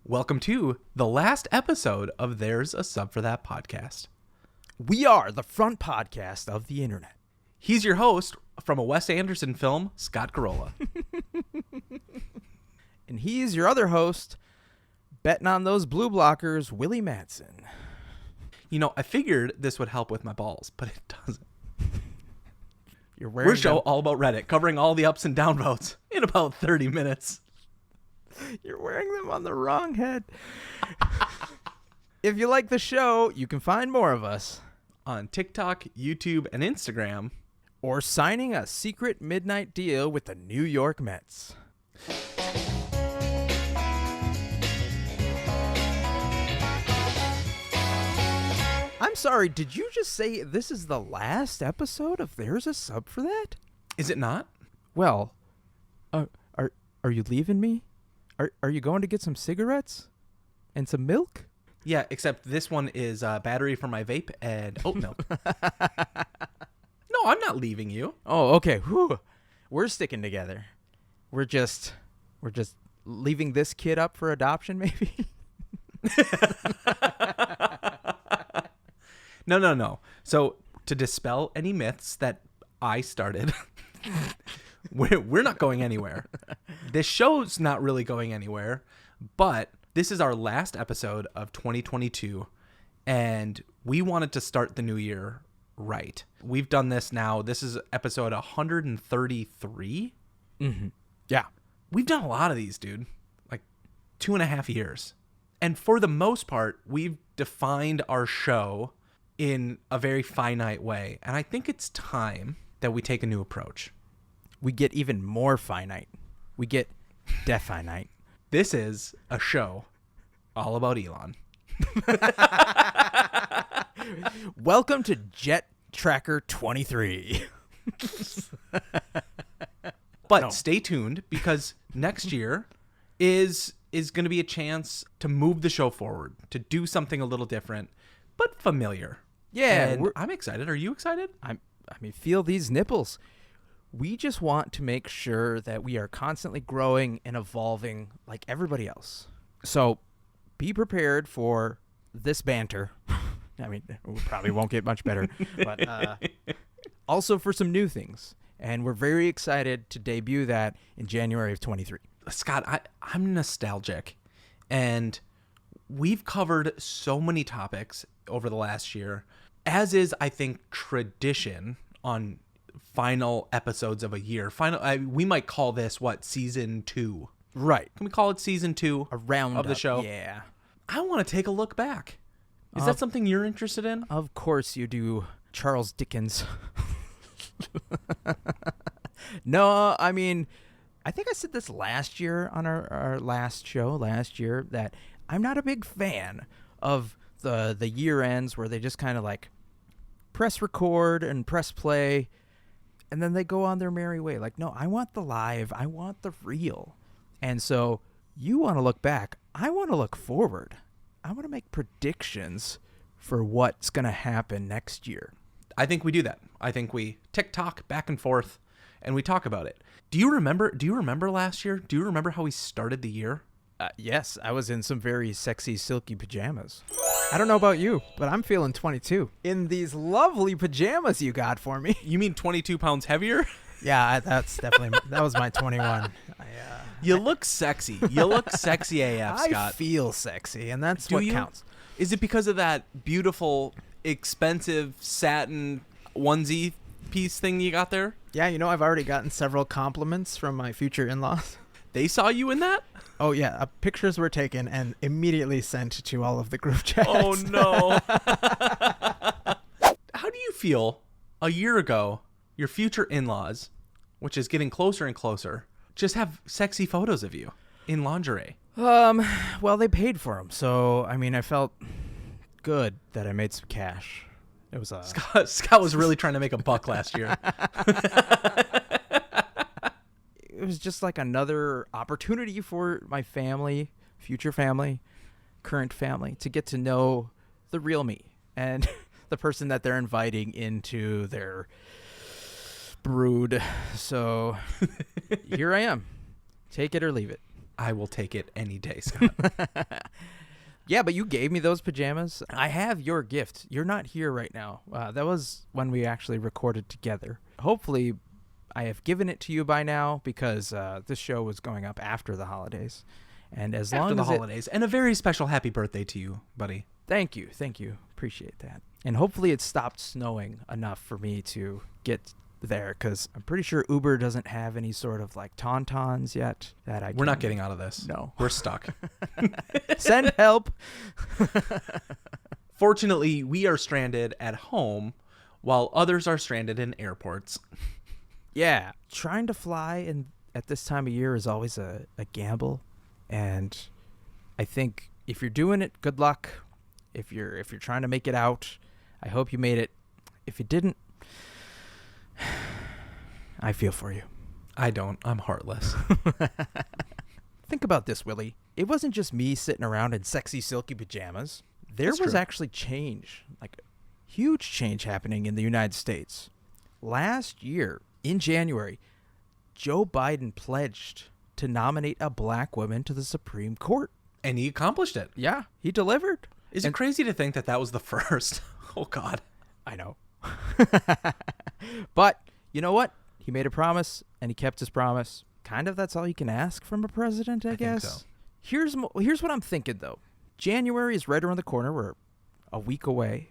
Welcome to the last episode of There's a Sub for That podcast. We are the front podcast of the internet. He's your host from a Wes Anderson film, Scott Gurrola. And he's your other host, betting on those blue blockers, Willy Mattson. You know, I figured this would help with my balls, but it doesn't. We're a show all about Reddit, covering all the ups and downvotes in about 30 minutes. You're wearing them on the wrong head. If you like the show, you can find more of us on TikTok, YouTube, and Instagram. Or signing a secret midnight deal with the New York Mets. I'm sorry, did you just say this is the last episode of There's a Sub for That? Is it not? Well, are you leaving me? Are you going to get some cigarettes and some milk? Yeah, except this one is battery for my vape and oat milk. No, I'm not leaving you. Oh, okay. Whew. We're sticking together. We're just leaving this kid up for adoption, maybe? No. So to dispel any myths that I started, we're not going anywhere. This show's not really going anywhere, but this is our last episode of 2022, and we wanted to start the new year right. We've done this now. This is episode 133. Mm-hmm. Yeah. We've done a lot of these, dude. Like 2.5 years. And for the most part, we've defined our show in a very finite way. And I think it's time that we take a new approach. We get even more finite. We get definite. This is a show all about Elon. Welcome to Jet Tracker 23. But stay tuned, because next year is going to be a chance to move the show forward, to do something a little different, but familiar. Yeah, and I'm excited. Are you excited? I mean, feel these nipples. We just want to make sure that we are constantly growing and evolving like everybody else. So be prepared for this banter. I mean, we probably won't get much better, but also for some new things. And we're very excited to debut that in January of 23. Scott, I'm nostalgic, and we've covered so many topics over the last year, as is, I think, tradition on final episodes of a year. We might call this, season 2? Right. Can we call it season 2 of the show? Yeah. I want to take a look back. Is that something you're interested in? Of course you do, Charles Dickens. No, I mean, I think I said this last year on our last show that I'm not a big fan of the year ends where they just kind of like press record and press play and then they go on their merry way. Like, no, I want the live. I want the real. And so you want to look back. I want to look forward. I want to make predictions for what's going to happen next year. I think we do that. I think we tick-tock back and forth, and we talk about it. Do you remember last year? Do you remember how we started the year? Yes, I was in some very sexy, silky pajamas. I don't know about you, but I'm feeling 22 in these lovely pajamas you got for me. You mean 22 pounds heavier? Yeah, that was my 21. You look sexy. You look sexy AF, Scott. I feel sexy, and that's what counts. Is it because of that beautiful, expensive satin onesie piece thing you got there? Yeah, I've already gotten several compliments from my future in-laws. They saw you in that? Oh, yeah. Pictures were taken and immediately sent to all of the group chats. Oh, no. How do you feel a year ago, your future in-laws, which is getting closer and closer, just have sexy photos of you in lingerie? Well, they paid for them. So, I mean, I felt good that I made some cash. It was Scott was really trying to make a buck last year. It was just like another opportunity for my family, future family, current family, to get to know the real me and the person that they're inviting into their brood. So here I am. Take it or leave it. I will take it any day, Scott. Yeah, but you gave me those pajamas. I have your gift. You're not here right now. That was when we actually recorded together. Hopefully, I have given it to you by now because this show was going up after the holidays. And as long as the holidays. And a very special happy birthday to you, buddy. Thank you. Appreciate that. And hopefully it stopped snowing enough for me to get there, because I'm pretty sure Uber doesn't have any sort of like tauntauns yet that We're not getting out of this. No. We're stuck. Send help. Fortunately, we are stranded at home while others are stranded in airports. Yeah. Trying to fly at this time of year is always a gamble. And I think if you're doing it, good luck. If you're trying to make it out, I hope you made it. If you didn't, I feel for you. I don't. I'm heartless. Think about this, Willy. It wasn't just me sitting around in sexy silky pajamas. There That's was true. actually change, like huge change happening in the United States. Last year, in January, Joe Biden pledged to nominate a black woman to the Supreme Court. And he accomplished it. Yeah, he delivered. Is it crazy to think that was the first? Oh, God. I know. But you know what? He made a promise, and he kept his promise. Kind of that's all you can ask from a president, I guess. Think so. Here's what I'm thinking, though. January is right around the corner. We're a week away.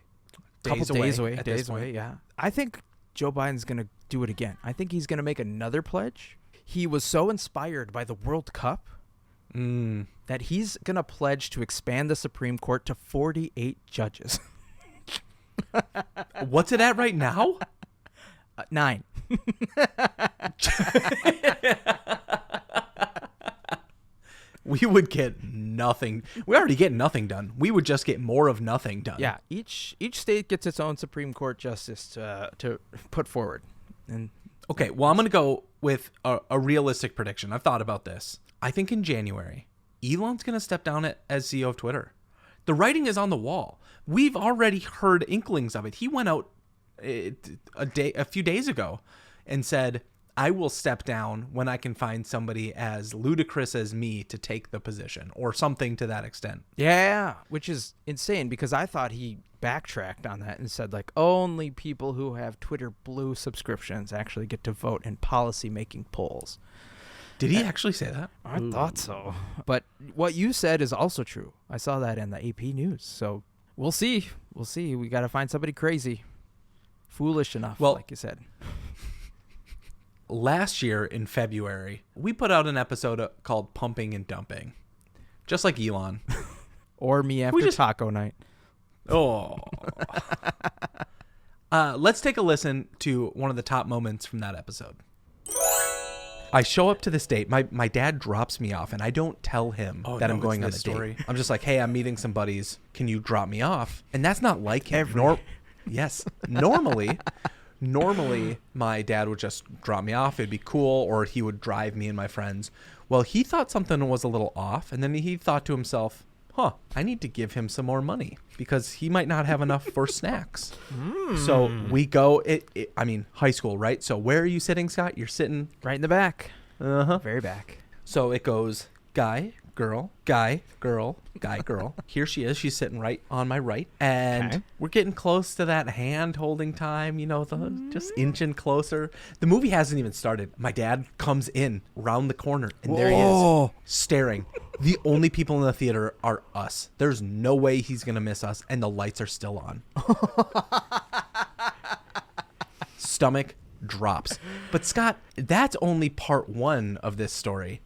Days away at this point. Yeah. I think Joe Biden's going to do it again. I think he's going to make another pledge. He was so inspired by the World Cup that he's going to pledge to expand the Supreme Court to 48 judges. What's it at right now? 9. We would get nothing. We already get nothing done. We would just get more of nothing done. Yeah, each state gets its own Supreme Court justice to put forward. And Okay, well, I'm going to go with a realistic prediction. I've thought about this. I think in January, Elon's going to step down as CEO of Twitter. The writing is on the wall. We've already heard inklings of it. He went out a few days ago and said, I will step down when I can find somebody as ludicrous as me to take the position, or something to that extent. yeah, which is insane because I thought he backtracked on that and said like only people who have Twitter Blue subscriptions actually get to vote in policy making polls. Did he actually say that? I thought so. But what you said is also true. I saw that in the AP News. So we'll see. We'll see. We got to find somebody crazy. Foolish enough, Well, like you said. Last year in February, we put out an episode called Pumping and Dumping. Just like Elon. Or me after taco night. Oh. Let's take a listen to one of the top moments from that episode. I show up to this date. My dad drops me off, and I don't tell him that I'm going on a date. I'm just like, hey, I'm meeting some buddies. Can you drop me off? And that's not like him. Yes. Normally, my dad would just drop me off. It'd be cool, or he would drive me and my friends. Well, he thought something was a little off, and then he thought to himself, I need to give him some more money because he might not have enough for snacks. So we go, high school, right? So where are you sitting, Scott? You're sitting Right in the back. Uh-huh. Very back. So it goes guy, girl, guy, girl, guy, girl. Here she is. She's sitting right on my right. And we're getting close to that hand holding time, just inching closer. The movie hasn't even started. My dad comes in round the corner, and there he is, staring. The only people in the theater are us. There's no way he's going to miss us, and the lights are still on. Stomach drops. But Scott, that's only part one of this story.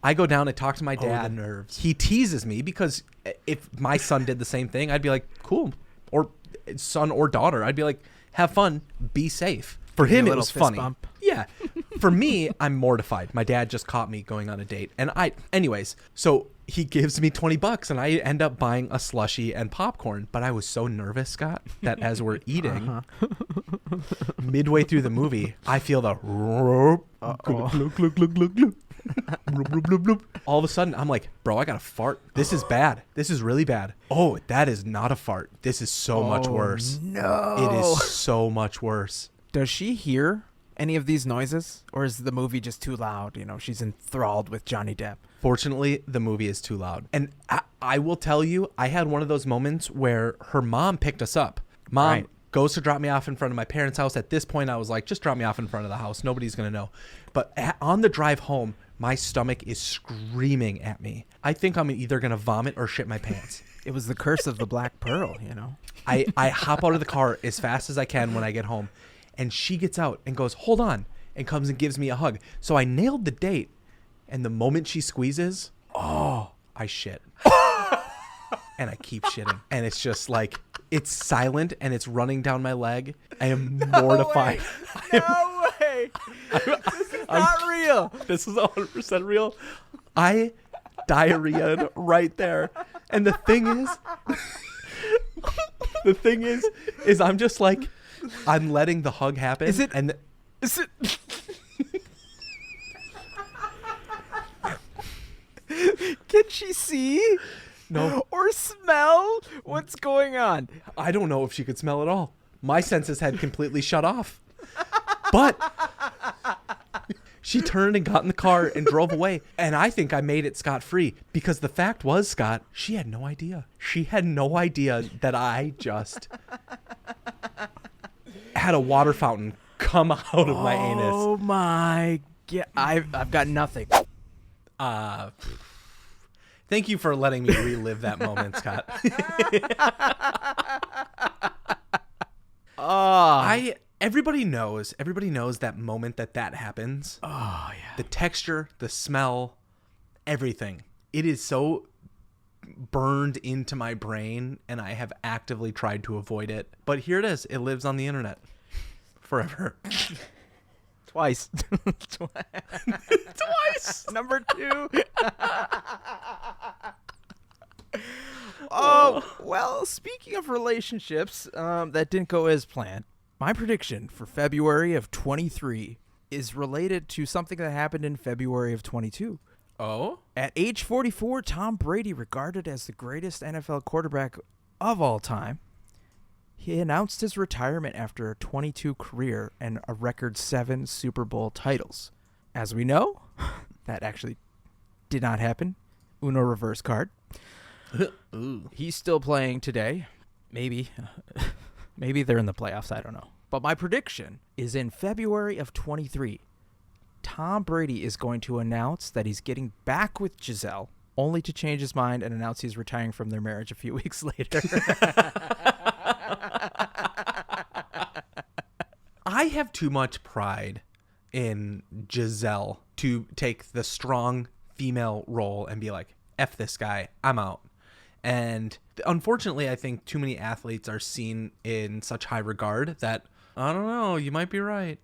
I go down and talk to my dad. The nerves. He teases me because if my son did the same thing, I'd be like, cool. Or son or daughter, I'd be like, have fun, be safe. For him, it was funny. Bump. Yeah. For me, I'm mortified. My dad just caught me going on a date. And anyways, so he gives me $20 and I end up buying a slushie and popcorn. But I was so nervous, Scott, that as we're eating, midway through the movie, I feel the all of a sudden, I'm like, bro, I got to fart. This is bad. This is really bad. Oh, that is not a fart. This is so much worse. No. It is so much worse. Does she hear any of these noises? Or is the movie just too loud? You know, she's enthralled with Johnny Depp. Fortunately, the movie is too loud. And I will tell you, I had one of those moments where her mom picked us up. Mom goes to drop me off in front of my parents' house. At this point, I was like, just drop me off in front of the house. Nobody's going to know. But on the drive home, my stomach is screaming at me. I think I'm either going to vomit or shit my pants. It was the curse of the Black Pearl, you know. I hop out of the car as fast as I can when I get home. And she gets out and goes, hold on, and comes and gives me a hug. So I nailed the date. And the moment she squeezes, I shit. And I keep shitting. And it's just like, it's silent and it's running down my leg. I am mortified. No way. This is not real. This is 100% real. I diarrheaed right there. And the thing is I'm just like, I'm letting the hug happen. Is it? Can she see? No. Or smell what's going on? I don't know if she could smell at all. My senses had completely shut off. But she turned and got in the car and drove away. And I think I made it scot-free because the fact was, Scott, she had no idea. She had no idea that I just had a water fountain come out of my anus. Oh my God. I've got nothing. Thank you for letting me relive that moment, Scott. Everybody knows that moment that happens. Oh yeah. The texture, the smell, everything. It is so burned into my brain, and I have actively tried to avoid it. But here it is. It lives on the internet forever. Twice. Twice. Number 2. Oh, well, speaking of relationships that didn't go as planned, my prediction for February of 23 is related to something that happened in February of 22. Oh? At age 44, Tom Brady, regarded as the greatest NFL quarterback of all time, he announced his retirement after a 22 career and a record 7 Super Bowl titles. As we know, that actually did not happen. Uno reverse card. He's still playing today. Maybe. Maybe they're in the playoffs. I don't know. But my prediction is in February of 23, Tom Brady is going to announce that he's getting back with Giselle, only to change his mind and announce he's retiring from their marriage a few weeks later. I have too much pride in Giselle to take the strong female role and be like, F this guy, I'm out. And unfortunately, I think too many athletes are seen in such high regard that, I don't know, you might be right.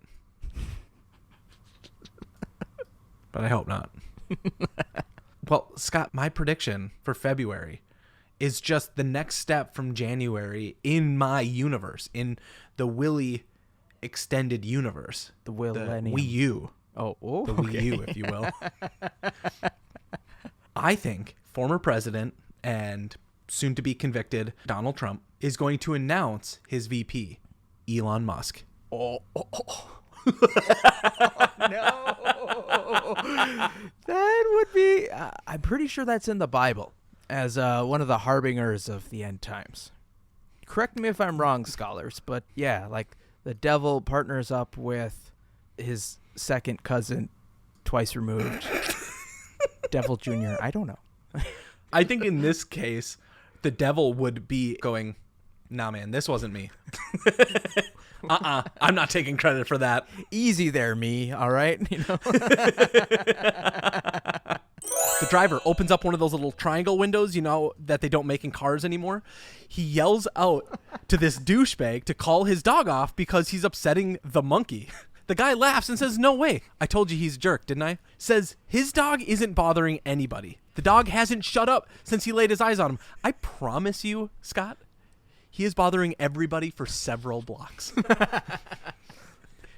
But I hope not. Well, Scott, my prediction for February is just the next step from January in my universe, in the Willy extended universe. The Willennium. Wii U. Oh, The Wii U, if you will. I think former president and soon to be convicted Donald Trump is going to announce his VP, Elon Musk. Oh, no. That would be, I'm pretty sure that's in the Bible as one of the harbingers of the end times. Correct me if I'm wrong, scholars, but yeah, like the devil partners up with his second cousin, twice removed, Devil Jr. I don't know. I think in this case, the devil would be going, nah, man, this wasn't me. I'm not taking credit for that. Easy there, me, all right? You know? The driver opens up one of those little triangle windows, you know, that they don't make in cars anymore. He yells out to this douchebag to call his dog off because he's upsetting the monkey. The guy laughs and says, no way. I told you he's a jerk, didn't I? Says his dog isn't bothering anybody. The dog hasn't shut up since he laid his eyes on him. I promise you, Scott, he is bothering everybody for several blocks.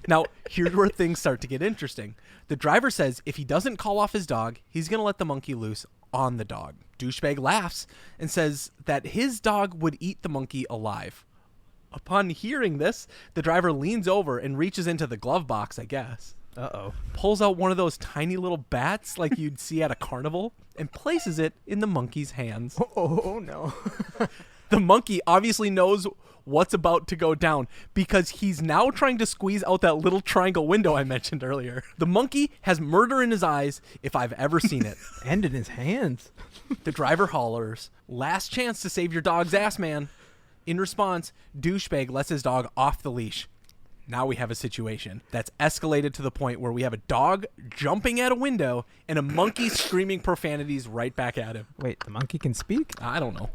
Now, here's where things start to get interesting. The driver says if he doesn't call off his dog, he's going to let the monkey loose on the dog. Douchebag laughs and says that his dog would eat the monkey alive. Upon hearing this, the driver leans over and reaches into the glove box, I guess. Uh-oh. Pulls out one of those tiny little bats like you'd see at a carnival and places it in the monkey's hands. Oh no. The monkey obviously knows what's about to go down because he's now trying to squeeze out that little triangle window I mentioned earlier. The monkey has murder in his eyes if I've ever seen it. And in his hands. The driver hollers, "Last chance to save your dog's ass, man." In response, douchebag lets his dog off the leash. Now we have a situation that's escalated to the point where we have a dog jumping at a window and a monkey screaming profanities right back at him. Wait, the monkey can speak? I don't know.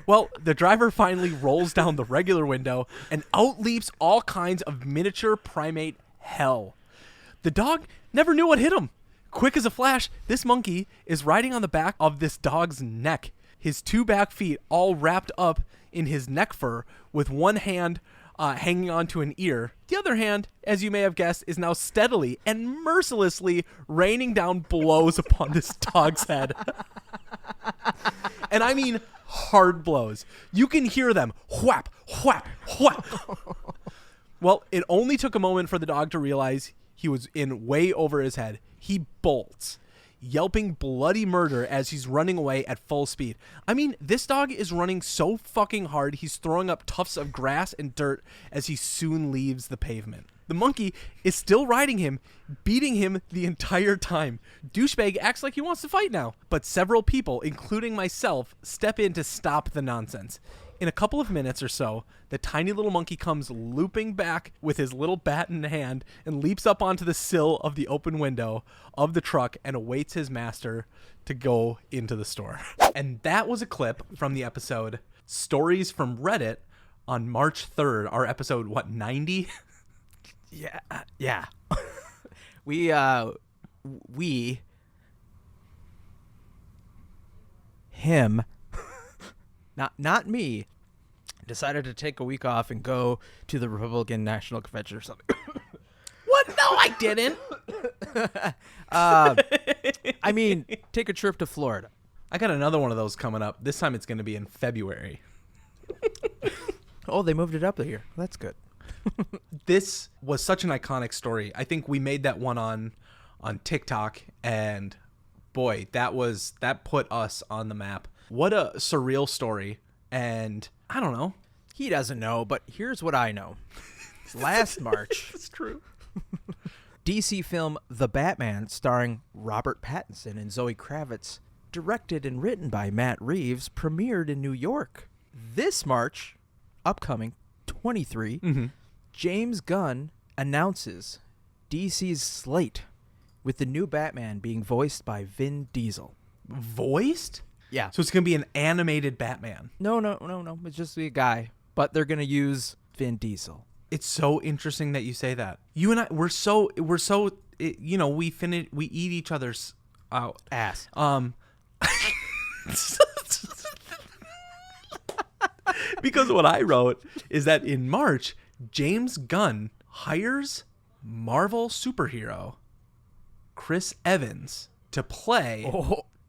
Well, the driver finally rolls down the regular window and out leaps all kinds of miniature primate hell. The dog never knew what hit him. Quick as a flash, this monkey is riding on the back of this dog's neck, his two back feet all wrapped up in his neck fur with one hand hanging onto an ear. The other hand, as you may have guessed, is now steadily and mercilessly raining down blows upon this dog's head. And I mean hard blows. You can hear them whap, whap, whap. Well, it only took a moment for the dog to realize he was in way over his head. He bolts, yelping bloody murder as he's running away at full speed. I mean, this dog is running so fucking hard, he's throwing up tufts of grass and dirt as he soon leaves the pavement. The monkey is still riding him, beating him the entire time. Douchebag acts like he wants to fight now, but several people, including myself, step in to stop the nonsense. In a couple of minutes or so, the tiny little monkey comes looping back with his little bat in hand and leaps up onto the sill of the open window of the truck and awaits his master to go into the store. And that was a clip from the episode Stories from Reddit on March 3rd, our episode, 90? Yeah. we him not me decided to take a week off and go to the Republican National Convention or something. What? No, I didn't. I mean, take a trip to Florida. I got another one of those coming up. This time it's going to be in February. Oh, they moved it up here. That's good. This was such an iconic story. I think we made that one on TikTok, and boy, that put us on the map. What a surreal story. And I don't know. He doesn't know, but here's what I know. Last March, It's true. DC film The Batman, starring Robert Pattinson and Zoe Kravitz, directed and written by Matt Reeves, premiered in New York. This March, upcoming 23, James Gunn announces DC's slate with the new Batman being voiced by Vin Diesel. Voiced? Yeah. So it's going to be an animated Batman. No. It's just a guy, but they're going to use Vin Diesel. It's so interesting that you say that. You and I, we're so, you know, we eat each other's Ass. Because what I wrote is that in March, James Gunn hires Marvel superhero Chris Evans to play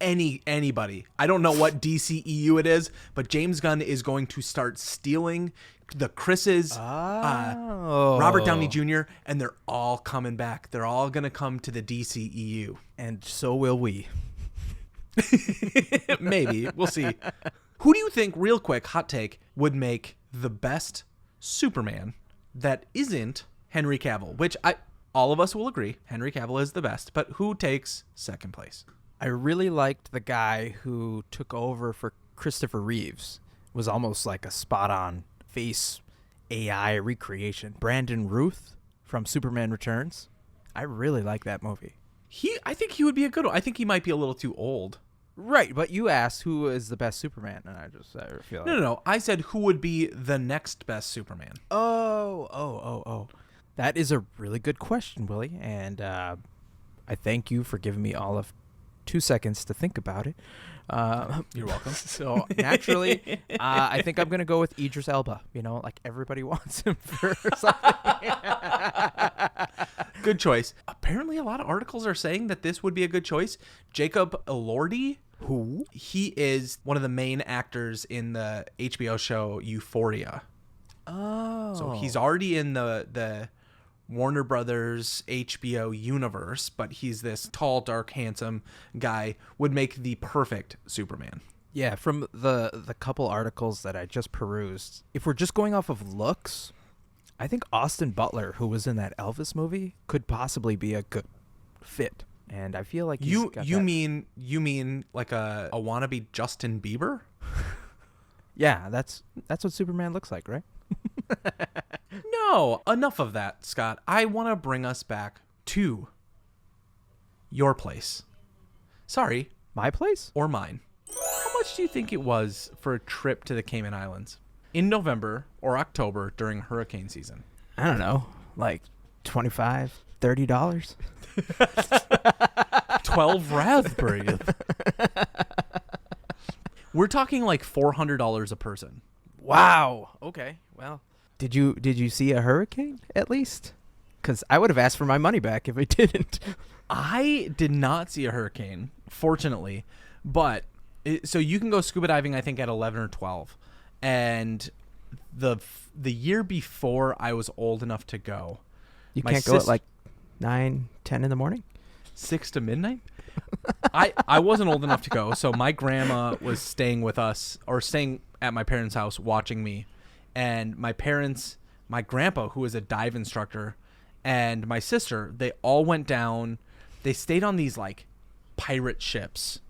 anybody. I don't know what DCEU it is, but James Gunn is going to start stealing the Chris's, Robert Downey Jr., and they're all coming back. They're all going to come to the DCEU. And so will we. Maybe. We'll see. Who do you think, real quick, hot take, would make the best Superman that isn't Henry Cavill? Which all of us will agree, Henry Cavill is the best. But who takes second place? I really liked the guy who took over for Christopher Reeves. It was almost like a spot-on face AI recreation. Brandon Routh from Superman Returns. I really like that movie. I think he would be a good one. I think he might be a little too old. Right, but you asked who is the best Superman, and I feel like... No. I said who would be the next best Superman. Oh. That is a really good question, Willie, and I thank you for giving me all of 2 seconds to think about it. You're welcome. So naturally, I think I'm going to go with Idris Elba. You know, like everybody wants him for something. Good choice. Apparently, a lot of articles are saying that this would be a good choice. Jacob Elordi. Who? He is one of the main actors in the HBO show Euphoria. Oh. So he's already in the Warner Brothers HBO universe, but he's this tall, dark, handsome guy, would make the perfect Superman. Yeah, from the couple articles that I just perused, if we're just going off of looks, I think Austin Butler, who was in that Elvis movie, could possibly be a good fit. And I feel like you mean like a wannabe Justin Bieber? Yeah, that's what Superman looks like, right? No, enough of that, Scott. I want to bring us back to your place. Sorry, My place? or mine. How much do you think it was for a trip to the Cayman Islands in November or October during hurricane season? I don't know, like $25, $30. 12 raspberries. We're talking like $400 a person. Wow. Okay. Well, did you see a hurricane at least? Because I would have asked for my money back if I didn't. I did not see a hurricane, fortunately, but so you can go scuba diving, I think, at 11 or 12. And the year before I was old enough to go, You can't go at like 9, 10 in the morning? 6 to midnight. I wasn't old enough to go, so my grandma was staying with us, or staying at my parents' house watching me. And my grandpa, who was a dive instructor, and my sister, they all went down. They stayed on these like pirate ships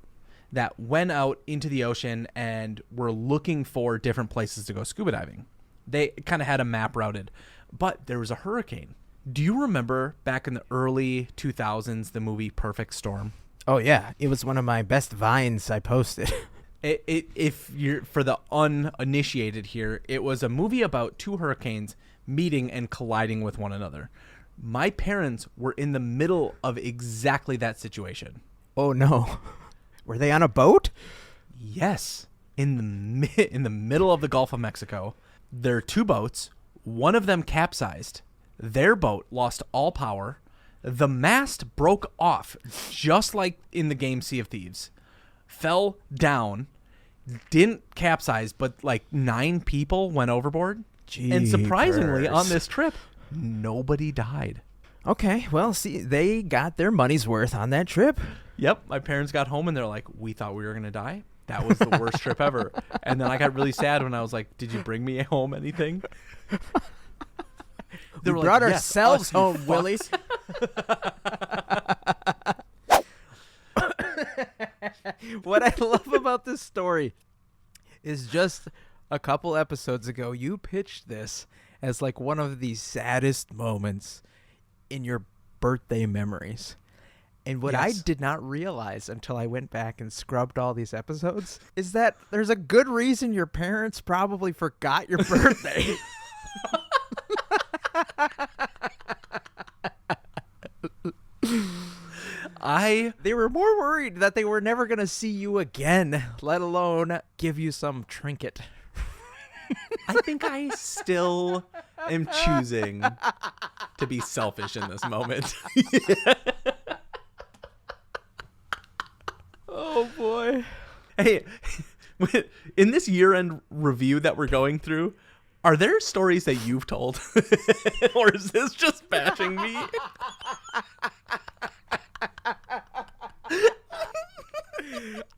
that went out into the ocean and were looking for different places to go scuba diving. They kind of had a map routed, but there was a hurricane. Do you remember back in the early 2000s, the movie Perfect Storm? Oh, yeah. It was one of my best vines I posted. If you're, for the uninitiated here, it was a movie about two hurricanes meeting and colliding with one another. My parents were in the middle of exactly that situation. Oh, no. Were they on a boat? Yes. In the middle of the Gulf of Mexico, there are two boats. One of them capsized. Their boat lost all power. The mast broke off, just like in the game Sea of Thieves. Fell down, didn't capsize, but like 9 people went overboard. And surprisingly, on this trip, nobody died. Okay, well, see, they got their money's worth on that trip. Yep, my parents got home and they're like, we thought we were going to die. That was the worst trip ever. And then I got really sad when I was like, did you bring me home anything? We brought ourselves home, Willy. What I love about this story is just a couple episodes ago, you pitched this as like one of the saddest moments in your birthday memories. And what I did not realize until I went back and scrubbed all these episodes is that there's a good reason your parents probably forgot your birthday. They were more worried that they were never going to see you again, let alone give you some trinket. I think I still am choosing to be selfish in this moment. Oh, boy. Hey, in this year-end review that we're going through, are there stories that you've told? Or is this just bashing me?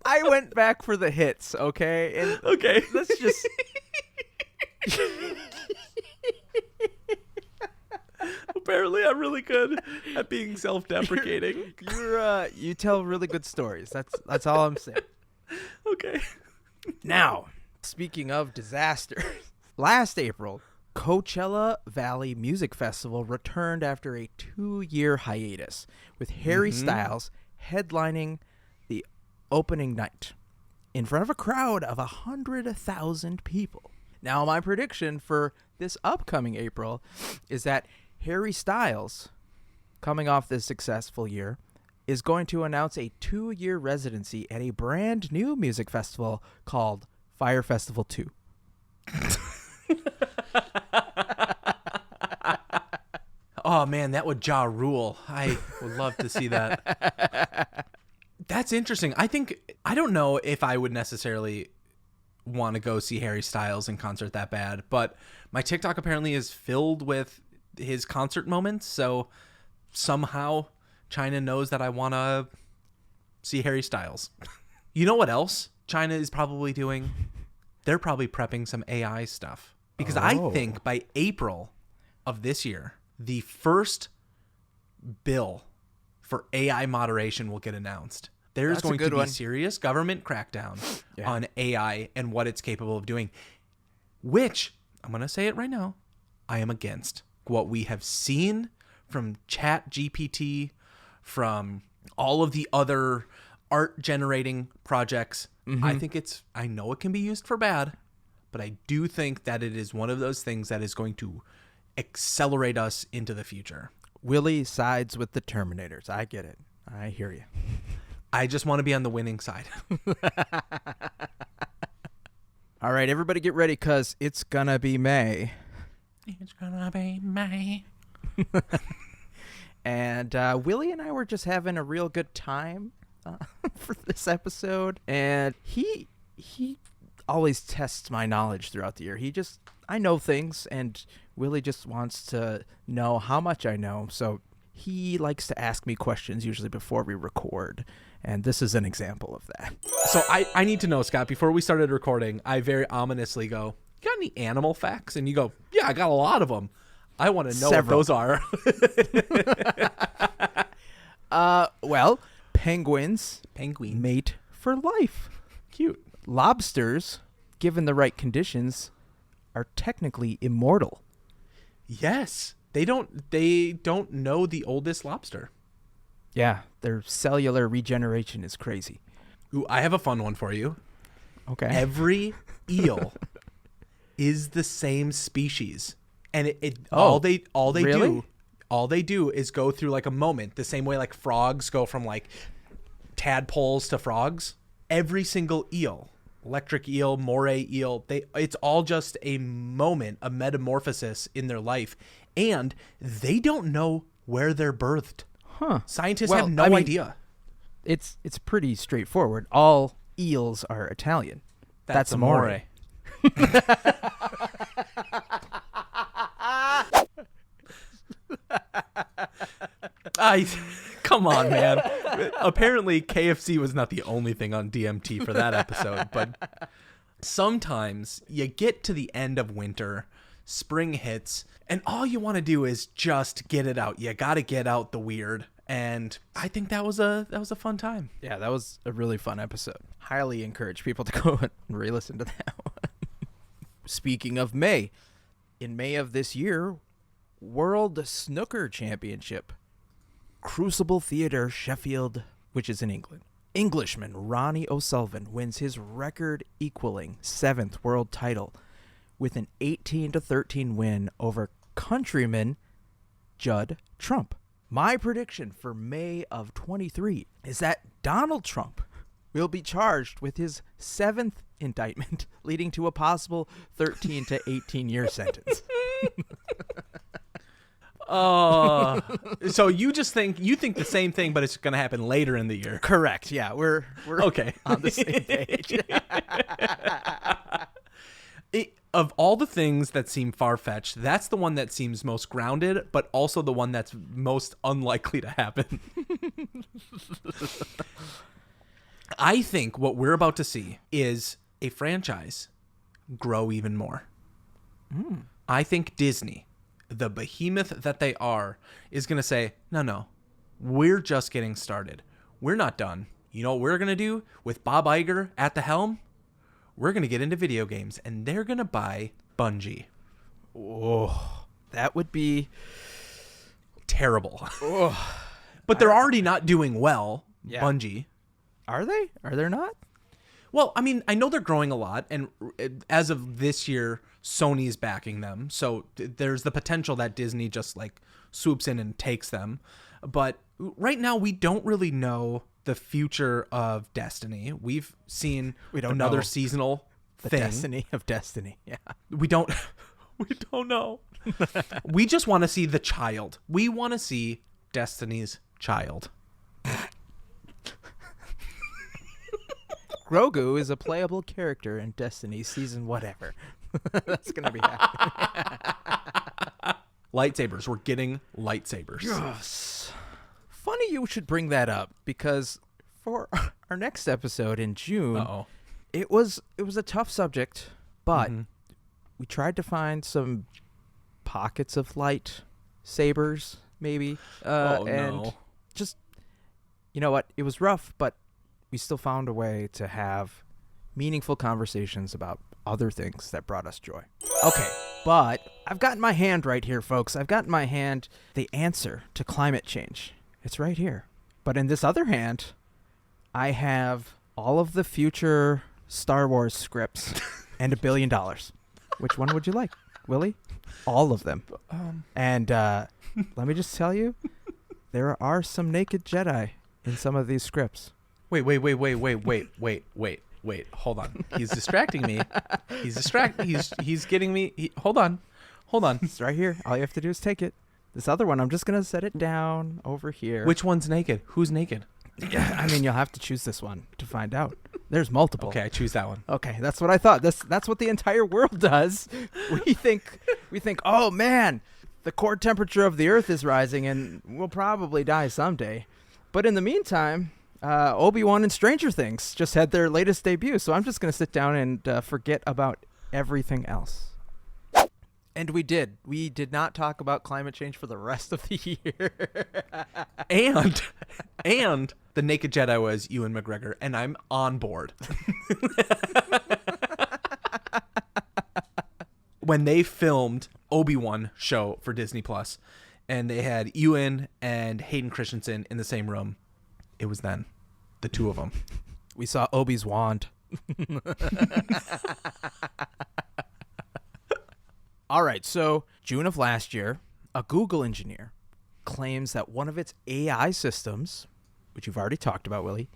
I went back for the hits, okay? And okay. let's just... Apparently, I'm really good at being self-deprecating. You tell really good stories. That's all I'm saying. Okay. Now, speaking of disaster, last April, Coachella Valley Music Festival returned after a 2-year hiatus, with Harry Styles headlining the opening night in front of a crowd of 100,000 people. Now, my prediction for this upcoming April is that Harry Styles, coming off this successful year, is going to announce a 2-year residency at a brand new music festival called Fire Festival 2. Oh, man, that would Ja rule. I would love to see that. That's interesting. I don't know if I would necessarily want to go see Harry Styles in concert that bad, but my TikTok apparently is filled with his concert moments. So somehow China knows that I want to see Harry Styles. You know what else China is probably doing? They're probably prepping some AI stuff, because I think by April of this year, the first bill for AI moderation will get announced. There's going to be a serious government crackdown on AI and what it's capable of doing, which, I'm going to say it right now, I am against. What we have seen from ChatGPT, from all of the other art generating projects, I know it can be used for bad, but I do think that it is one of those things that is going to accelerate us into the future. Willy sides with the Terminators. I get it. I hear you. I just want to be on the winning side. All right, everybody get ready, because it's going to be May. It's going to be May. And Willy and I were just having a real good time for this episode. And he always tests my knowledge throughout the year. I know things, and Willy just wants to know how much I know. So he likes to ask me questions usually before we record. And this is an example of that. So I need to know, Scott, before we started recording, I very ominously go, "You got any animal facts?" And you go, "Yeah, I got a lot of them. I want to know Several. what those are." Well, penguins mate for life. Cute. Lobsters, given the right conditions, are technically immortal. Yes. They don't know the oldest lobster. Yeah, their cellular regeneration is crazy. Ooh, I have a fun one for you. Okay. Every eel is the same species. And all they do is go through like a moment, the same way like frogs go from like tadpoles to frogs. Every single eel, electric eel, moray eel, it's all just a moment, a metamorphosis in their life, and they don't know where they're birthed. Huh. Scientists have no idea. It's pretty straightforward. All eels are Italian. That's a moray. Come on, man. Apparently KFC was not the only thing on DMT for that episode, but sometimes you get to the end of winter, spring hits, and all you want to do is just get it out. You got to get out the weird. And I think that was a fun time. Yeah, that was a really fun episode. Highly encourage people to go and re-listen to that one. Speaking of May, in May of this year, World Snooker Championship. Crucible Theatre, Sheffield, which is in England. Englishman Ronnie O'Sullivan wins his record-equaling 7th world title with an 18-13 win over countryman Judd Trump. My prediction for May of 23 is that Donald Trump will be charged with his 7th indictment, leading to a possible 13 to 18-year sentence. So you think the same thing, but it's going to happen later in the year. Correct. Yeah, we're okay on the same page. Of all the things that seem far-fetched, that's the one that seems most grounded, but also the one that's most unlikely to happen. I think what we're about to see is a franchise grow even more. I think Disney, the behemoth that they are, is going to say, no, we're just getting started. We're not done. You know what we're going to do with Bob Iger at the helm? We're going to get into video games, and they're going to buy Bungie. Oh, that would be terrible. But they're already not doing well, Yeah. Bungie. Are they? Are they not? Well, I mean, I know they're growing a lot, and as of this year, Sony's backing them. So there's the potential that Disney just like swoops in and takes them. But right now, we don't really know the future of Destiny. We've seen another seasonal thing. Destiny of Destiny. Yeah. We don't know. We just want to see the child. We want to see Destiny's child. Grogu is a playable character in Destiny season whatever. That's gonna be happening. Lightsabers. We're getting lightsabers. Yes. Funny you should bring that up because for our next episode in June, Uh-oh. it was a tough subject, but we tried to find some pockets of light sabers, maybe. And just, you know what? It was rough, but we still found a way to have meaningful conversations about other things that brought us joy. Okay, but I've got in my hand right here, folks. I've got in my hand the answer to climate change. It's right here. But in this other hand, I have all of the future Star Wars scripts and $1 billion. Which one would you like, Willy? All of them. And let me just tell you, there are some naked Jedi in some of these scripts. Wait. Hold on. He's distracting me. He's getting me. Hold on. It's right here. All you have to do is take it. This other one, I'm just going to set it down over here. Which one's naked? Who's naked? I mean, you'll have to choose this one to find out. There's multiple. Okay, I choose that one. Okay, that's what I thought. That's what the entire world does. We think, oh man, the core temperature of the Earth is rising and we'll probably die someday. But in the meantime, Obi-Wan and Stranger Things just had their latest debut, so I'm just going to sit down and forget about everything else. And we did. We did not talk about climate change for the rest of the year. and the naked Jedi was Ewan McGregor, and I'm on board. When they filmed Obi-Wan show for Disney Plus, and they had Ewan and Hayden Christensen in the same room, it was then the two of them. We saw Obi's wand. All right, so June of last year, a Google engineer claims that one of its AI systems, which you've already talked about, Willy,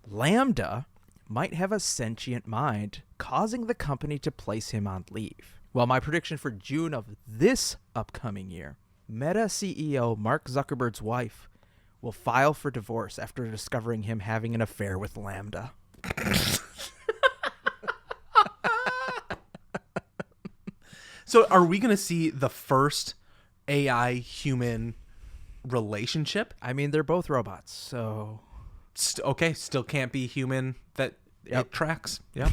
Lambda, might have a sentient mind, causing the company to place him on leave. Well, my prediction for June of this upcoming year, Meta CEO Mark Zuckerberg's wife will file for divorce after discovering him having an affair with Lambda. So are we going to see the first AI-human relationship? I mean, they're both robots, so... Okay, still can't be human that it tracks. Yeah.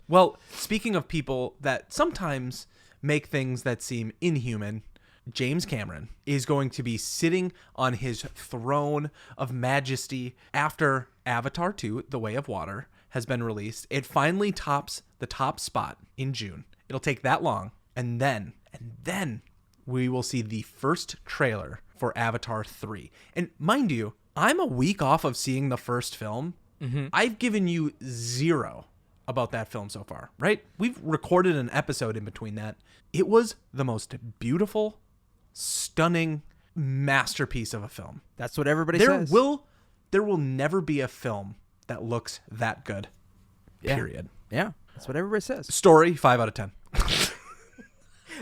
Well, speaking of people that sometimes make things that seem inhuman, James Cameron is going to be sitting on his throne of majesty after Avatar 2, The Way of Water, has been released. It finally tops the top spot in June. It'll take that long. And then we will see the first trailer for Avatar 3. And mind you, I'm a week off of seeing the first film. Mm-hmm. I've given you 0 about that film so far, right? We've recorded an episode in between that. It was the most beautiful, stunning masterpiece of a film. That's what everybody says. There will never be a film that looks that good. Period. Yeah. That's what everybody says. Story, 5 out of 10.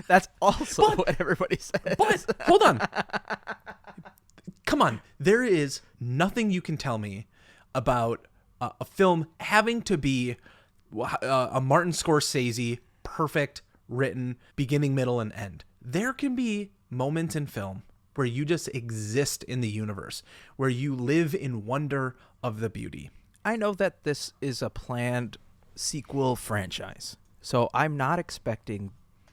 That's also what everybody says. But hold on. Come on. There is nothing you can tell me about a film having to be a Martin Scorsese perfect written beginning, middle, and end. There can be moments in film where you just exist in the universe, where you live in wonder of the beauty. I know that this is a planned sequel franchise, so I'm not expecting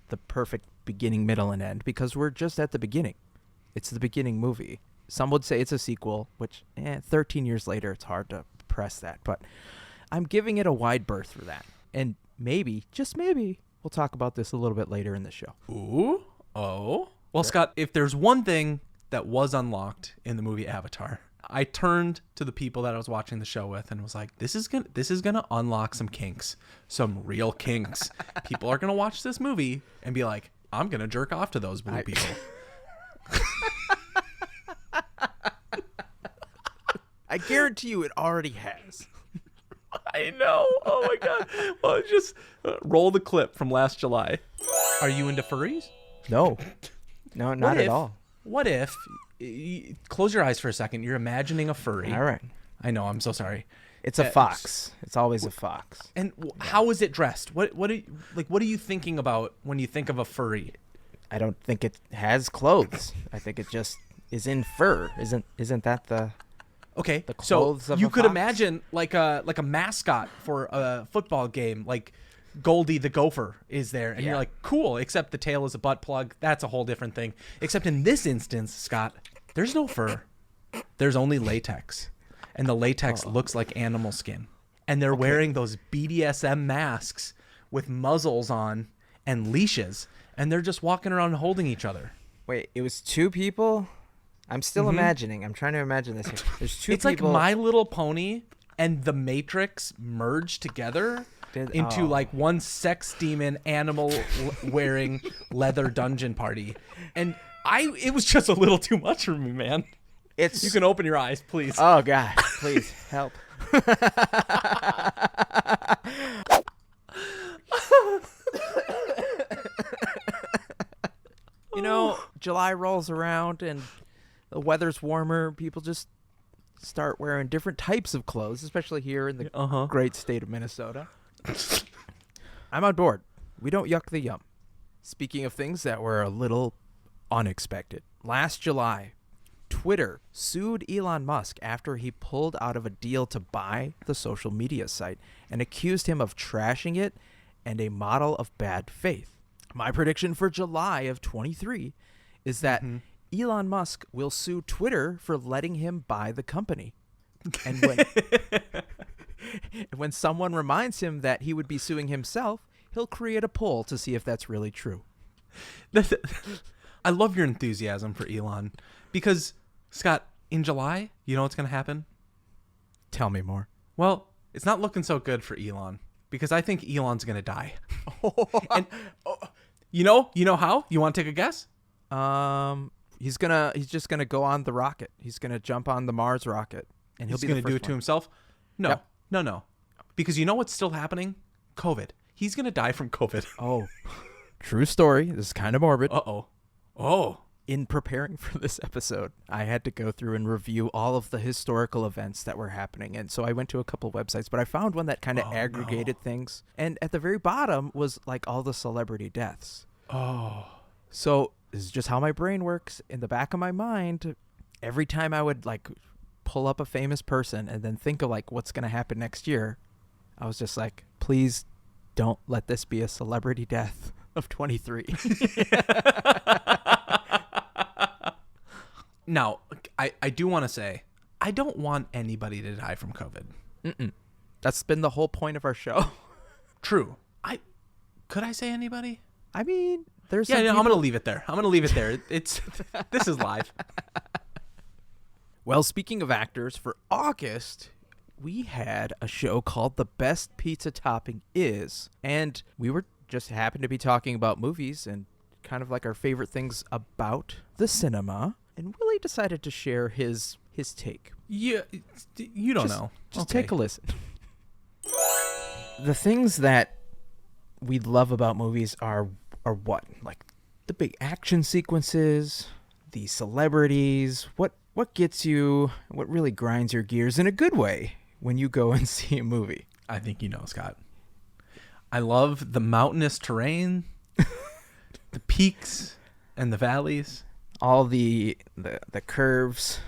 the perfect beginning, middle, and end because we're just at the beginning. It's the beginning movie. Some would say it's a sequel, which 13 years later, it's hard to press that, but I'm giving it a wide berth for that. And maybe, just maybe, we'll talk about this a little bit later in the show. Ooh. Oh. Well, Scott, if there's one thing that was unlocked in the movie Avatar, I turned to the people that I was watching the show with and was like, this is gonna unlock some kinks, some real kinks. People are gonna watch this movie and be like, I'm gonna jerk off to those blue people. I guarantee you it already has. I know. Oh my God. Well, just roll the clip from last July. Are you into furries? No, not at all. What if, close your eyes for a second, you're imagining a furry. All right. I know, I'm so sorry. It's a fox. It's always a fox. And how is it dressed? What are you thinking about when you think of a furry? I don't think it has clothes. I think it just is in fur. Isn't that the Okay, the so clothes of you a could fox? imagine like a mascot for a football game, like Goldie the gopher is there, and you're Yeah. like, cool, except the tail is a butt plug. That's a whole different thing. Except in this instance, Scott, there's no fur. There's only latex. And the latex looks like animal skin. And they're wearing those BDSM masks with muzzles on and leashes, and they're just walking around holding each other. Wait, it was two people? I'm still imagining. I'm trying to imagine this. There's two It's people. like My Little Pony and The Matrix merged together into like one sex demon animal wearing leather dungeon party. And it was just a little too much for me, man. You can open your eyes, please. Oh God, please help. You know, July rolls around and the weather's warmer. People just start wearing different types of clothes, especially here in the great state of Minnesota. I'm on board. We don't yuck the yum. Speaking of things that were a little unexpected, last July, Twitter sued Elon Musk after he pulled out of a deal to buy the social media site and accused him of trashing it and a model of bad faith. My prediction for July of 23 is that Elon Musk will sue Twitter for letting him buy the company. And when someone reminds him that he would be suing himself, he'll create a poll to see if that's really true. I love your enthusiasm for Elon because, Scott, in July, you know what's going to happen? Tell me more. Well, it's not looking so good for Elon because I think Elon's going to die. And you know how? You want to take a guess? He's just gonna go on the rocket. He's gonna jump on the Mars rocket, and he's going to do it to himself? No, Yep. no. Because you know what's still happening? COVID. He's going to die from COVID. Oh, true story. This is kind of morbid. Oh. In preparing for this episode, I had to go through and review all of the historical events that were happening. And so I went to a couple websites, but I found one that kind of aggregated things. And at the very bottom was like all the celebrity deaths. Oh. So this is just how my brain works. In the back of my mind, every time I would like pull up a famous person and then think of like what's going to happen next year, I was just like, please don't let this be a celebrity death of 23. Now, I do want to say, I don't want anybody to die from COVID. Mm-mm. That's been the whole point of our show. True. Could I say anybody? I mean, there's I'm going to leave it there. It's this is live. Well, speaking of actors, for August, we had a show called The Best Pizza Topping Is, and we were just happened to be talking about movies and kind of like our favorite things about the cinema, and Willy decided to share his take. Yeah, you don't know. Just Okay. take a listen. The things that we love about movies are what? Like the big action sequences, the celebrities, what gets you, what really grinds your gears in a good way when you go and see a movie. I think you know, Scott. I love the mountainous terrain, the peaks and the valleys. All the curves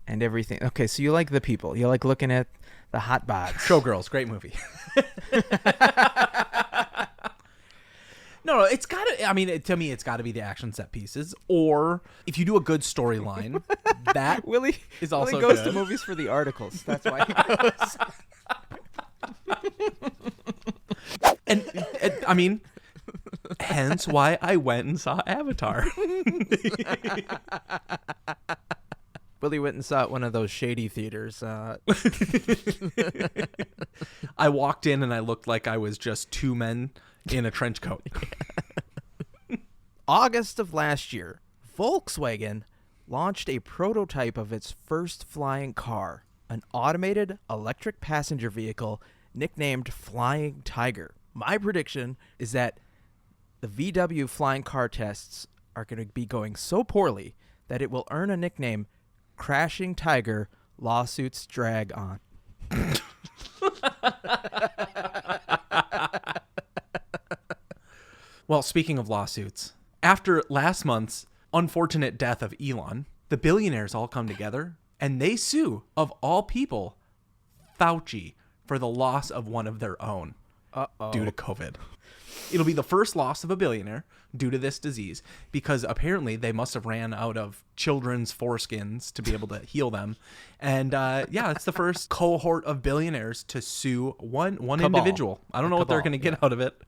and everything. Okay, so you like the people. You like looking at the hot bods. Showgirls, great movie. No, it's got to, I mean, to me, it's got to be the action set pieces. Or if you do a good storyline, that Willy is also Willy goes good. to movies for the articles. That's why he goes. And I mean, hence why I went and saw Avatar. Willy went and saw it at one of those shady theaters. I walked in and I looked like I was just two men in a trench coat. August of last year, Volkswagen launched a prototype of its first flying car, an automated electric passenger vehicle nicknamed Flying Tiger. My prediction is that the VW flying car tests are going to be going so poorly that it will earn a nickname, Crashing Tiger, Lawsuits Drag On. Well, speaking of lawsuits, after last month's unfortunate death of Elon, the billionaires all come together and they sue, of all people, Fauci for the loss of one of their own due to COVID. It'll be the first loss of a billionaire due to this disease because apparently they must have ran out of children's foreskins to be able to heal them. And it's the first cohort of billionaires to sue one individual. I don't know what they're going to get out of it.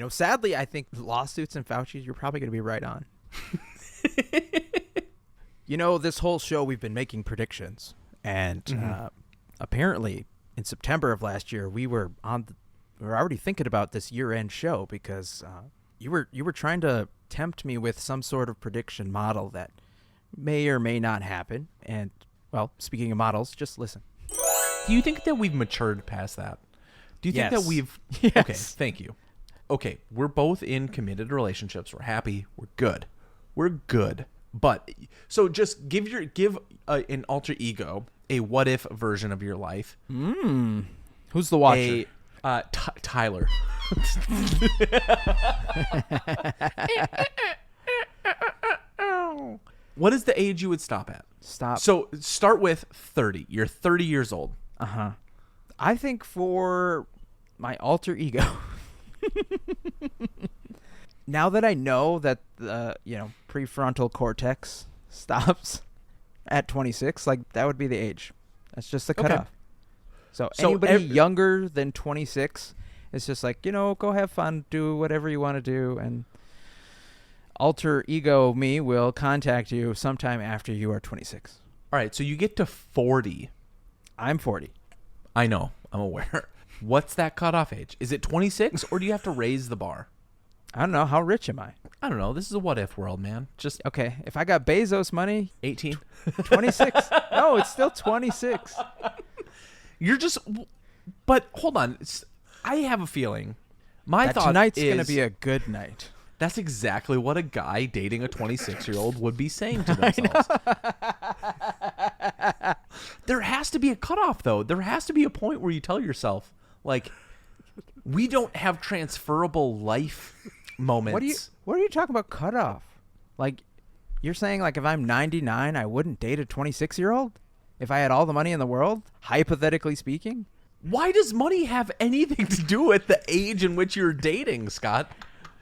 Sadly, I think lawsuits and Fauci's, you're probably going to be right on. This whole show we've been making predictions. And apparently in September of last year, we were already thinking about this year-end show because you were trying to tempt me with some sort of prediction model that may or may not happen. And, well, speaking of models, just listen. Do you think that we've matured past that? Do you think that we've... Yes. Okay, thank you. Okay, we're both in committed relationships. We're happy. We're good. But, so just give an alter ego a what-if version of your life. Who's the watcher? Tyler. What is the age you would stop at? So start with 30. You're 30 years old. I think for my alter ego, now that I know that the prefrontal cortex stops at 26, like that would be the age. That's just the cutoff. Okay. So anybody younger than 26 is just like, go have fun, do whatever you want to do, and alter ego me will contact you sometime after you are 26. All right, so you get to 40. I'm 40. I know. I'm aware. What's that cutoff age? Is it 26, or do you have to raise the bar? I don't know. How rich am I? I don't know. This is a what-if world, man. Just okay. If I got Bezos money, 18, 26. No, it's still 26. You're just, but hold on. I have a feeling. My thought tonight's is going to be a good night. That's exactly what a guy dating a 26-year-old would be saying to themselves. There has to be a cutoff, though. There has to be a point where you tell yourself, like, we don't have transferable life moments. What are you talking about cutoff? Like, you're saying, like, if I'm 99, I wouldn't date a 26-year-old? If I had all the money in the world, hypothetically speaking? Why does money have anything to do with the age in which you're dating, Scott?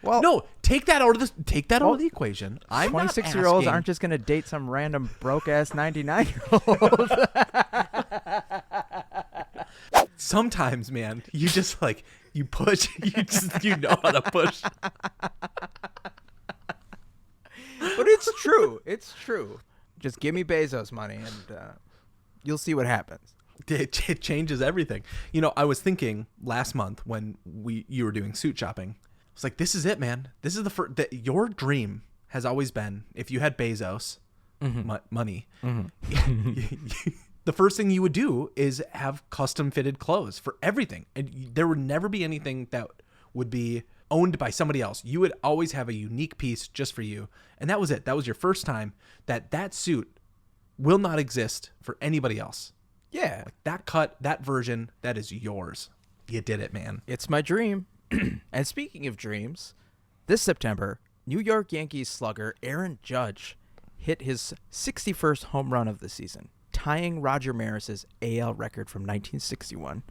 Well, no, take that out of the equation. 26-year-olds aren't just going to date some random broke-ass 99-year-old. Sometimes, man, you just you push. You know how to push. But it's true. It's true. Just give me Bezos money and you'll see what happens. It changes everything. I was thinking last month when you were doing suit shopping. I was like, this is it, man. This is the first. Your dream has always been, if you had Bezos money, the first thing you would do is have custom fitted clothes for everything. And there would never be anything that would be owned by somebody else. You would always have a unique piece just for you. And that was it. That was your first time that suit will not exist for anybody else. Yeah. Like that cut, that version, that is yours. You did it, man. It's my dream. And speaking of dreams, this September, New York Yankees slugger Aaron Judge hit his 61st home run of the season, tying Roger Maris's AL record from 1961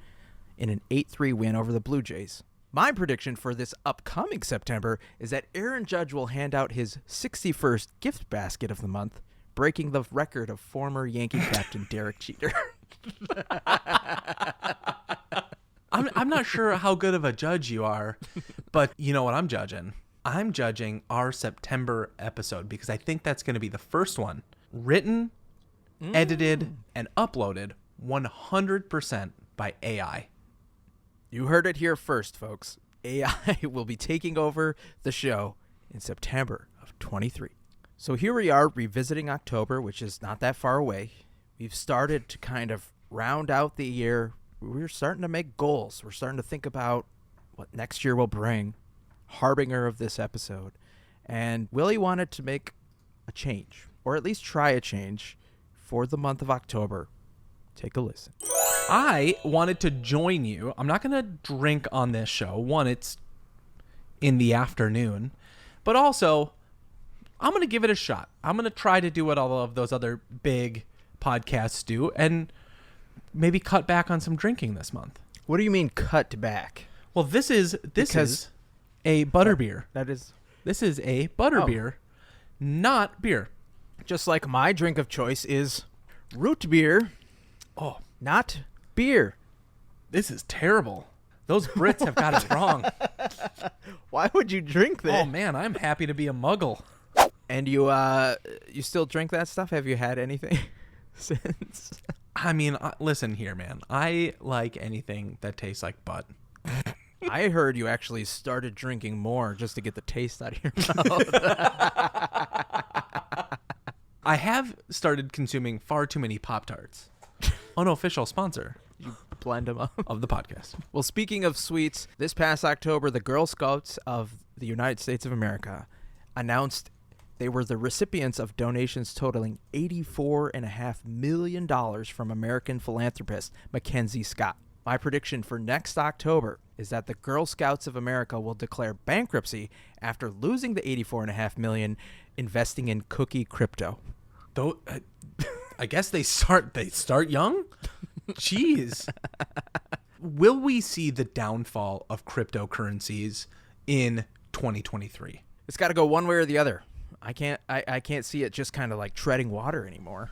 in an 8-3 win over the Blue Jays. My prediction for this upcoming September is that Aaron Judge will hand out his 61st gift basket of the month, breaking the record of former Yankee captain Derek Jeter. I'm not sure how good of a judge you are, but you know what I'm judging? I'm judging our September episode because I think that's going to be the first one written, edited, and uploaded 100% by AI. You heard it here first, folks. AI will be taking over the show in September of 23. So here we are revisiting October, which is not that far away. We've started to kind of round out the year. We're starting to make goals. We're starting to think about what next year will bring, harbinger of this episode. And Willy wanted to make a change, or at least try a change, for the month of October. Take a listen. I wanted to join you. I'm not going to drink on this show. One, it's in the afternoon. But also, I'm going to give it a shot. I'm going to try to do what all of those other big podcasts do and maybe cut back on some drinking this month. What do you mean cut back? Well, this is a butterbeer. That is... This is a butterbeer, not beer. Just like my drink of choice is root beer. Oh, not beer. This is terrible. Those Brits have got it wrong. Why would you drink that? Oh, man, I'm happy to be a muggle. And you still drink that stuff? Have you had anything since? I mean, listen here, man. I like anything that tastes like butt. I heard you actually started drinking more just to get the taste out of your mouth. I have started consuming far too many Pop-Tarts. Unofficial sponsor. You blend them up. Of the podcast. Well, speaking of sweets, this past October, the Girl Scouts of the United States of America announced they were the recipients of donations totaling $84.5 million from American philanthropist Mackenzie Scott. My prediction for next October is that the Girl Scouts of America will declare bankruptcy after losing the $84.5 million investing in cookie crypto. Though, I guess they start young? Jeez. Will we see the downfall of cryptocurrencies in 2023? It's got to go one way or the other. I can't see it just kind of like treading water anymore.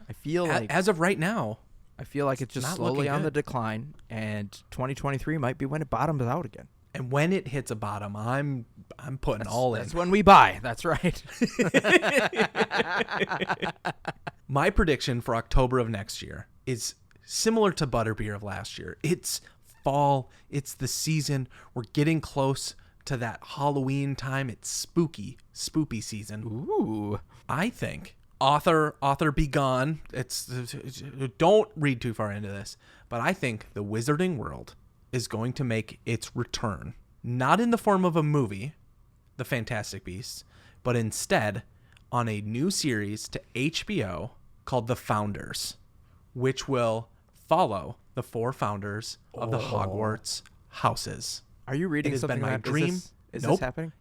I feel like as of right now, I feel like it's just slowly on the decline, and 2023 might be when it bottoms out again. And when it hits a bottom, I'm putting all in. That's when we buy. That's right. My prediction for October of next year is similar to butterbeer of last year. It's fall. It's the season. We're getting close to that Halloween time. It's spoopy season. Ooh. I think author be gone. Don't read too far into this, but I think the Wizarding World is going to make its return, not in the form of a movie, The Fantastic Beasts, but instead on a new series to HBO called The Founders, which will follow the 4 founders of the Hogwarts houses. Are you reading something? My dream. Is this happening?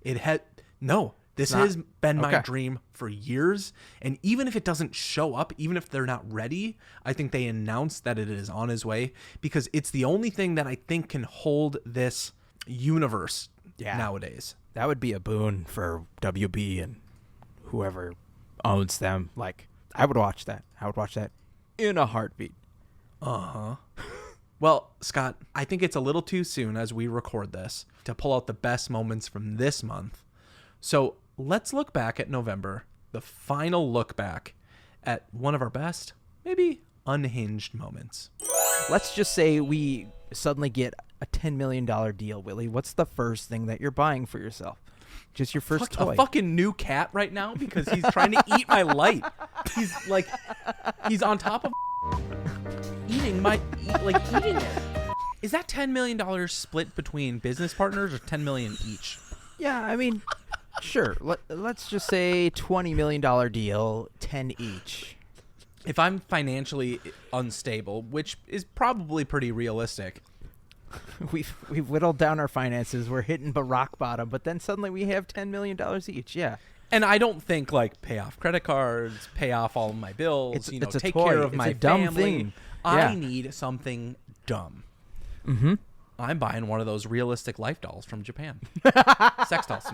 This has been my dream for years. And even if it doesn't show up, even if they're not ready, I think they announced that it is on its way because it's the only thing that I think can hold this universe nowadays. That would be a boon for WB and whoever owns them. Like, I would watch that. I would watch that in a heartbeat. Uh-huh. Well, Scott, I think it's a little too soon as we record this to pull out the best moments from this month. So let's look back at November, the final look back at one of our best, maybe unhinged moments. Let's just say we suddenly get a $10 million deal, Willy. What's the first thing that you're buying for yourself? Just your first toy. A fucking new cat right now because he's trying to eat my light. He's on top of eating it. Is that $10 million split between business partners or $10 million each? Yeah, I mean, sure. Let's just say $20 million deal, 10 each. If I'm financially unstable, which is probably pretty realistic. We've whittled down our finances. We're hitting rock bottom, but then suddenly we have $10 million each. Yeah. And I don't think pay off credit cards, pay off all of my bills, take care of my dumb family. Thing. I need something dumb. Mm-hmm. I'm buying one of those realistic life dolls from Japan. Sex dolls.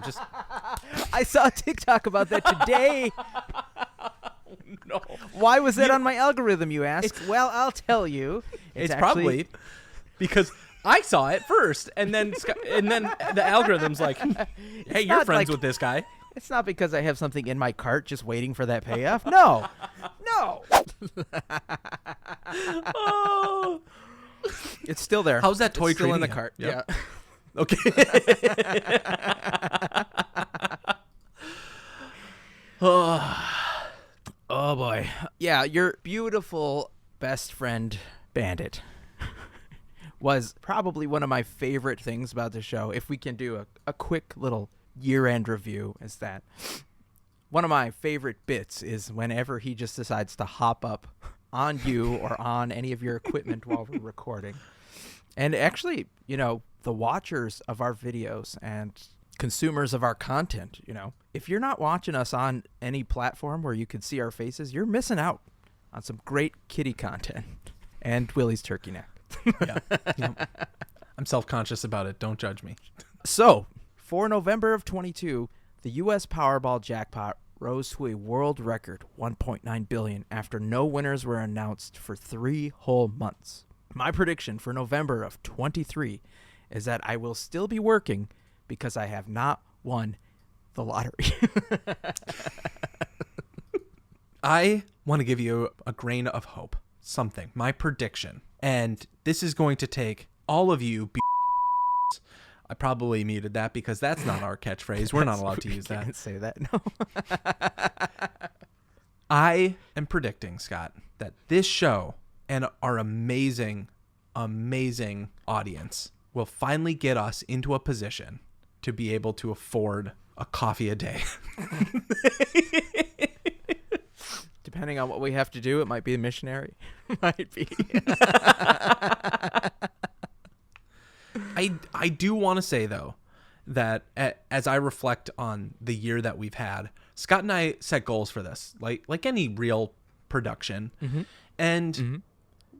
I saw a TikTok about that today. No. Why was that on my algorithm, you ask? Well, I'll tell you. It's probably because I saw it first, and then the algorithm's like, hey, you're friends with this guy. It's not because I have something in my cart just waiting for that payoff. No. Oh. It's still there. How's that toy still in the you? cart? Yep. Yeah. Okay. Oh boy. Yeah, your beautiful best friend Bandit was probably one of my favorite things about the show. If we can do a quick little year-end review, is that one of my favorite bits is whenever he just decides to hop up on you or on any of your equipment while we're recording. And actually, the watchers of our videos and consumers of our content, if you're not watching us on any platform where you can see our faces, you're missing out on some great kitty content and Willy's turkey neck. Yeah. I'm self-conscious about it. Don't judge me. So, for November of 22, the U.S. Powerball jackpot rose to a world record $1.9 billion after no winners were announced for 3 whole months. My prediction for November of 23 is that I will still be working because I have not won the lottery. I want to give you a grain of hope. Something. My prediction. And this is going to take all of you. I probably muted that because that's not our catchphrase. We're not allowed to use that. Can't say that. No. I am predicting, Scott, that this show and our amazing, amazing audience will finally get us into a position to be able to afford a coffee a day. Depending on what we have to do, it might be a missionary. Might be. I do want to say, though, that as I reflect on the year that we've had, Scott and I set goals for this, like any real production. Mm-hmm. And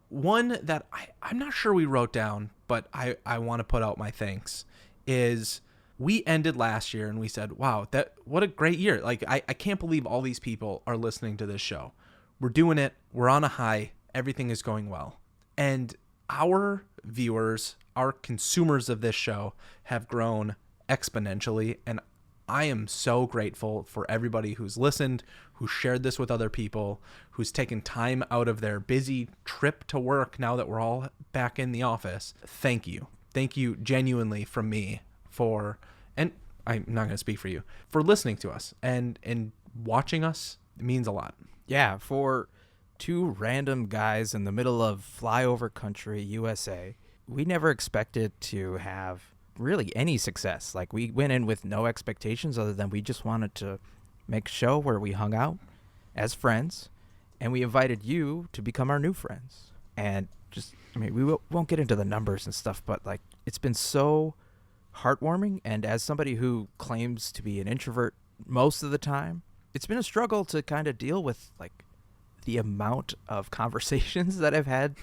one that I'm not sure we wrote down, but I want to put out my thanks, is we ended last year and we said, wow, what a great year. Like, I can't believe all these people are listening to this show. We're doing it. We're on a high. Everything is going well. And our viewers, our consumers of this show have grown exponentially. And I am so grateful for everybody who's listened, who shared this with other people, who's taken time out of their busy trip to work now that we're all back in the office. Thank you. Thank you genuinely from me and I'm not going to speak for you, for listening to us and watching us. It means a lot. Yeah, for 2 random guys in the middle of flyover country, USA, we never expected to have really any success. Like, we went in with no expectations other than we just wanted to make a show where we hung out as friends, and we invited you to become our new friends. And we won't get into the numbers and stuff, but like, it's been so heartwarming. And as somebody who claims to be an introvert most of the time, it's been a struggle to kind of deal with like the amount of conversations that I've had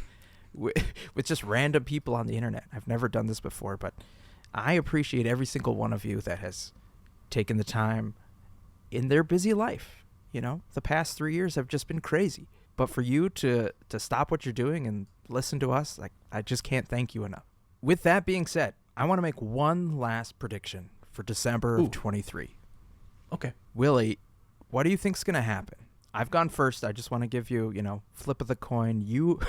with just random people on the internet. I've never done this before, but I appreciate every single one of you that has taken the time in their busy life. The past 3 years have just been crazy, but for you to stop what you're doing and listen to us, like, I just can't thank you enough. With that being said, I want to make one last prediction for December of 23. Okay. Willy, what do you think's going to happen? I've gone first. I just want to give you, flip of the coin. You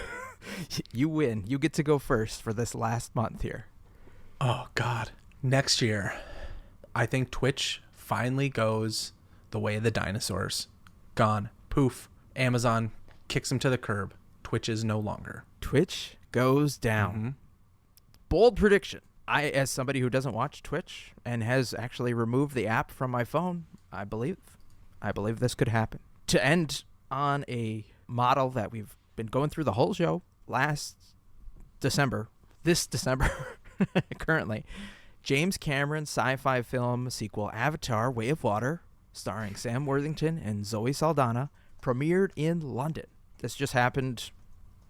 win. You get to go first for this last month here. Oh, God. Next year, I think Twitch finally goes the way of the dinosaurs. Gone. Poof. Amazon kicks them to the curb. Twitch is no longer. Twitch goes down. Mm-hmm. Bold prediction. I, as somebody who doesn't watch Twitch and has actually removed the app from my phone, I believe this could happen. To end on a model that we've been going through the whole show this December, currently, James Cameron's sci-fi film sequel Avatar: Way of Water, starring Sam Worthington and Zoe Saldana, premiered in London. This just happened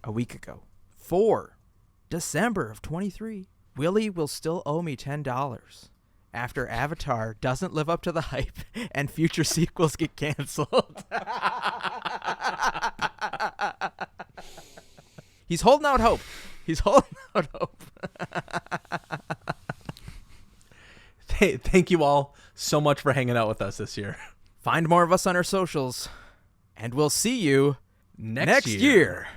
a week ago. For December of 23, Willy will still owe me $10 after Avatar doesn't live up to the hype and future sequels get canceled. He's holding out hope. Thank you all so much for hanging out with us this year. Find more of us on our socials, and we'll see you next year.